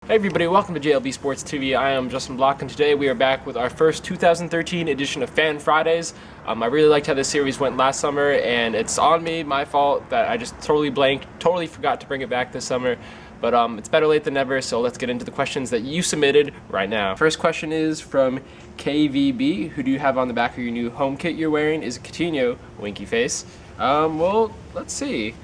Hey everybody, welcome to JLBsportsTV. I am Justin Block, and today we are back with our first 2013 edition of Fan Fridays. I really liked how this series went last summer, and it's on me, my fault, that I just totally blanked, totally forgot to bring it back this summer. But it's better late than never, so let's get into the questions that you submitted right now. First question is from KVB. Who do you have on the back of your new home kit you're wearing? Is it Coutinho? Winky face. Well, let's see.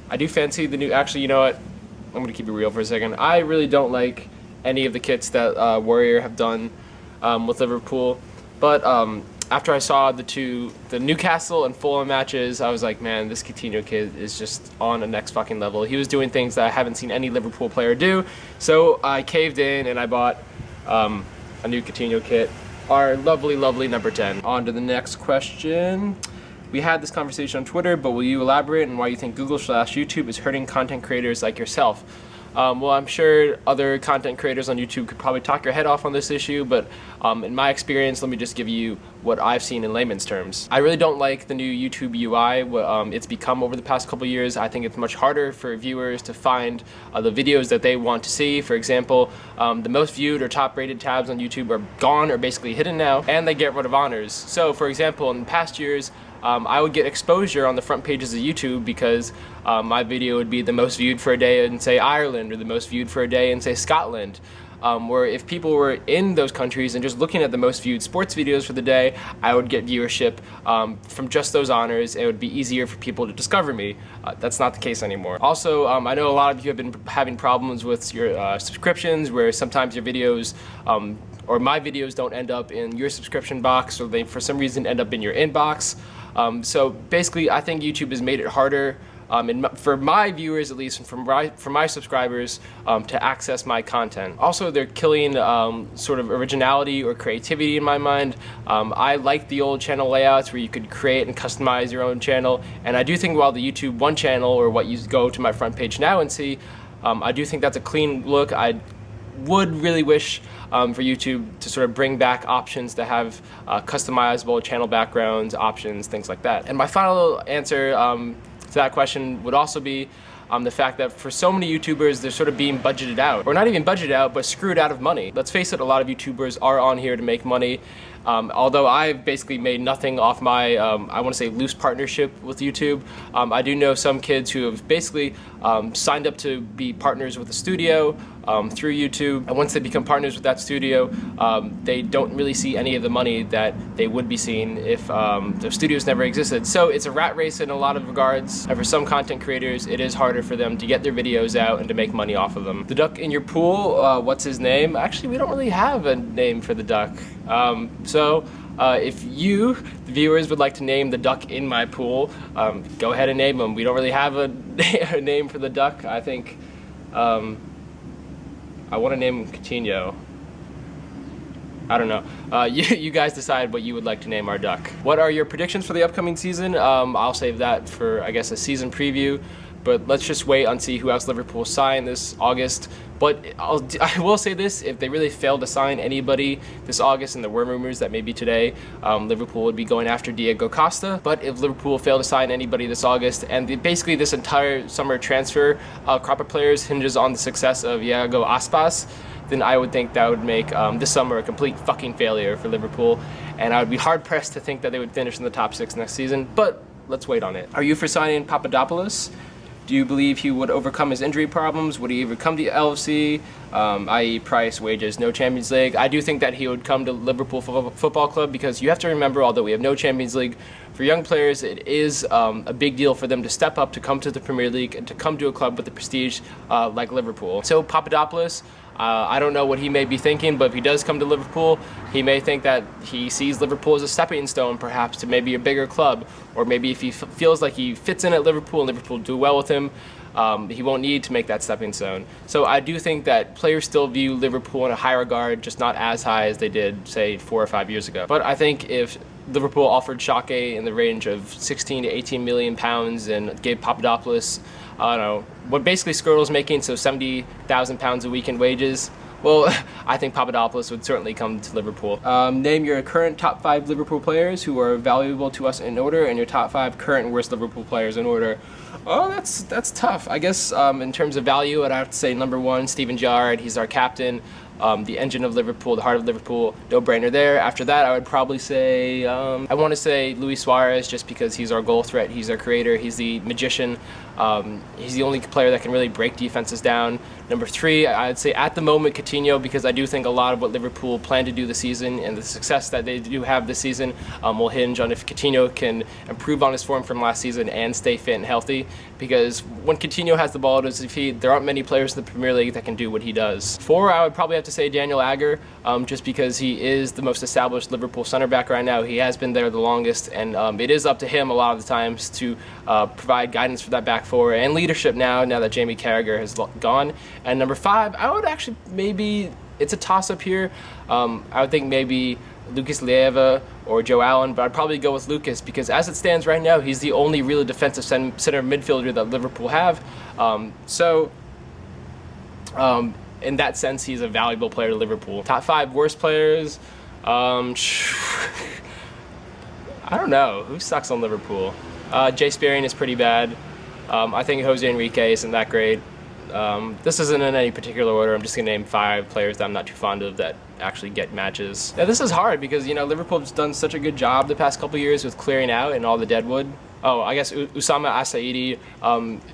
I do fancy the new, actually, you know what? I'm going to keep it real for a second. I really don't like any of the kits that Warrior have done with Liverpool. But after I saw the Newcastle and Fulham matches, I was like, man, this Coutinho kid is just on a next fucking level. He was doing things that I haven't seen any Liverpool player do. So I caved in and I bought a new Coutinho kit. Our lovely, lovely number 10. On to the next question. We had this conversation on Twitter, but will you elaborate on why you think Google/YouTube is hurting content creators like yourself? Well, I'm sure other content creators on YouTube could probably talk your head off on this issue, but in my experience, let me just give you what I've seen in layman's terms. I really don't like the new YouTube UI, what it's become over the past couple years. I think it's much harder for viewers to find the videos that they want to see. For example, the most viewed or top rated tabs on YouTube are gone or basically hidden now, and they get rid of honors. So, for example, in past years, I would get exposure on the front pages of YouTube because my video would be the most viewed for a day in, say, Ireland, or the most viewed for a day in, say, Scotland. Where if people were in those countries and just looking at the most viewed sports videos for the day, I would get viewership from just those honors. It would be easier for people to discover me. That's not the case anymore. Also, I know a lot of you have been having problems with your subscriptions, where sometimes your videos or my videos don't end up in your subscription box, or they for some reason end up in your inbox. So basically, I think YouTube has made it harder for my viewers, at least, and for my subscribers, to access my content. Also, they're killing sort of originality or creativity in my mind. I like the old channel layouts where you could create and customize your own channel, and I do think while the YouTube One channel, or what you go to my front page now and see, I do think that's a clean look. I would really wish for YouTube to sort of bring back options to have customizable channel backgrounds, options, things like that. And my final answer to that question would also be the fact that for so many YouTubers, they're sort of being budgeted out, or not even budgeted out, but screwed out of money. Let's face it, a lot of YouTubers are on here to make money. Although I've basically made nothing off my, I want to say, loose partnership with YouTube, I do know some kids who have basically signed up to be partners with a studio through YouTube, and once they become partners with that studio, they don't really see any of the money that they would be seeing if the studios never existed. So it's a rat race in a lot of regards, and for some content creators, it is harder for them to get their videos out and to make money off of them. The duck in your pool, what's his name? Actually, we don't really have a name for the duck. So if you, the viewers, would like to name the duck in my pool, go ahead and name him. We don't really have a name for the duck. I think I want to name him Coutinho. I don't know. You guys decide what you would like to name our duck. What are your predictions for the upcoming season? I'll save that for, I guess, a season preview. But let's just wait and see who else Liverpool sign this August. But I will say this, if they really fail to sign anybody this August, and there were rumors that maybe today Liverpool would be going after Diego Costa, but if Liverpool fail to sign anybody this August, and basically this entire summer transfer crop of players hinges on the success of Iago Aspas, then I would think that would make this summer a complete fucking failure for Liverpool, and I would be hard-pressed to think that they would finish in the top 6 next season, but let's wait on it. Are you for signing Papadopoulos? Do you believe he would overcome his injury problems? Would he ever come to LFC, i.e. price, wages, no Champions League? I do think that he would come to Liverpool Football Club, because you have to remember, although we have no Champions League, for young players it is a big deal for them to step up, to come to the Premier League, and to come to a club with the prestige like Liverpool. So Papadopoulos, I don't know what he may be thinking, but if he does come to Liverpool, he may think that he sees Liverpool as a stepping stone, perhaps, to maybe a bigger club. Or maybe if he feels like he fits in at Liverpool and Liverpool do well with him, he won't need to make that stepping stone. So I do think that players still view Liverpool in a high regard, just not as high as they did, say, 4 or 5 years ago. But I think if Liverpool offered Xhaka in the range of 16 to 18 million pounds and gave Papadopoulos, I don't know, what basically Skirtle's making, so 70,000 pounds a week in wages, Well, I think Papadopoulos would certainly come to Liverpool. Name your current top 5 Liverpool players who are valuable to us in order, and your top 5 current worst Liverpool players in order. Oh, that's tough. I guess in terms of value, I'd have to say number 1, Steven Gerrard. He's our captain. The engine of Liverpool, the heart of Liverpool, no brainer there. After that, I would probably say, I want to say Luis Suarez, just because he's our goal threat, he's our creator, he's the magician. He's the only player that can really break defenses down. Number 3, I'd say at the moment Coutinho, because I do think a lot of what Liverpool plan to do this season and the success that they do have this season will hinge on if Coutinho can improve on his form from last season and stay fit and healthy. Because when Coutinho has the ball at his feet, there aren't many players in the Premier League that can do what he does. 4, I would probably have to say Daniel Agger, just because he is the most established Liverpool center back right now. He has been there the longest, and it is up to him a lot of the times to provide guidance for that back four and leadership now that Jamie Carragher has gone. And number 5, I would actually maybe, it's a toss-up here. I would think maybe Lucas Leiva or Joe Allen, but I'd probably go with Lucas because as it stands right now, he's the only really defensive center midfielder that Liverpool have. In that sense, he's a valuable player to Liverpool. Top 5 worst players. I don't know. Who sucks on Liverpool? Jay Spearing is pretty bad. I think Jose Enrique isn't that great. This isn't in any particular order. I'm just going to name 5 players that I'm not too fond of that actually get matches. Now, this is hard because, Liverpool's done such a good job the past couple years with clearing out and all the deadwood. Oh, I guess Usama Asaidi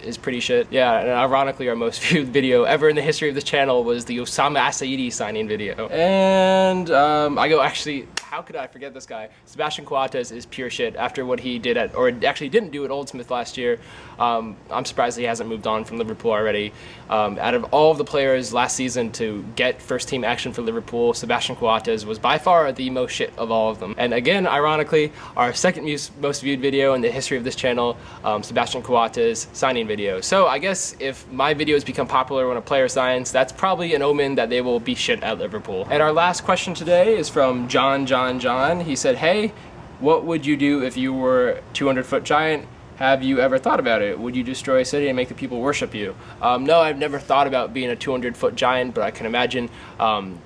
is pretty shit. Yeah, and ironically, our most viewed video ever in the history of this channel was the Usama Asaidi signing video. And how could I forget this guy? Sebastian Coates is pure shit after what he did or actually didn't do at Old Smith last year. I'm surprised he hasn't moved on from Liverpool already. Out of all of the players last season to get first team action for Liverpool, Sebastian Coates was by far the most shit of all of them. And again, ironically, our second most viewed video in the history of this channel, Sebastian Coates signing video. So I guess if my videos become popular when a player signs, that's probably an omen that they will be shit at Liverpool. And our last question today is from John. He said, hey, what would you do if you were a 200-foot giant? Have you ever thought about it? Would you destroy a city and make the people worship you? No, I've never thought about being a 200-foot giant, but I can imagine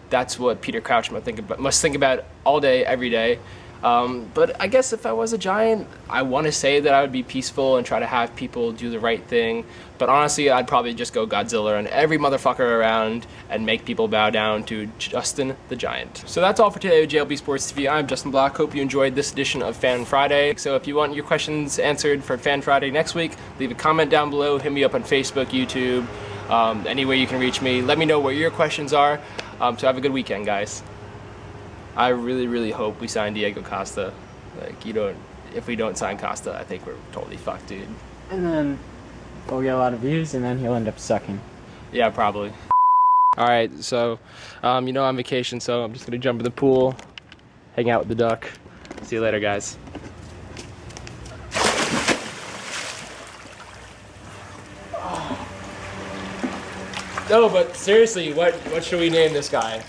that's what Peter Crouch must think about all day, every day. But I guess if I was a giant, I want to say that I would be peaceful and try to have people do the right thing. But honestly, I'd probably just go Godzilla on every motherfucker around and make people bow down to Justin the Giant. So that's all for today with JLB Sports TV. I'm Justin Block. Hope you enjoyed this edition of Fan Friday. So if you want your questions answered for Fan Friday next week, leave a comment down below. Hit me up on Facebook, YouTube, anywhere you can reach me. Let me know what your questions are. So have a good weekend, guys. I really, really hope we sign Diego Costa. If we don't sign Costa, I think we're totally fucked, dude. And then we'll get a lot of views, and then he'll end up sucking. Yeah, probably. All right, so, I'm on vacation, so I'm just gonna jump in the pool, hang out with the duck. See you later, guys. No, but seriously, what should we name this guy?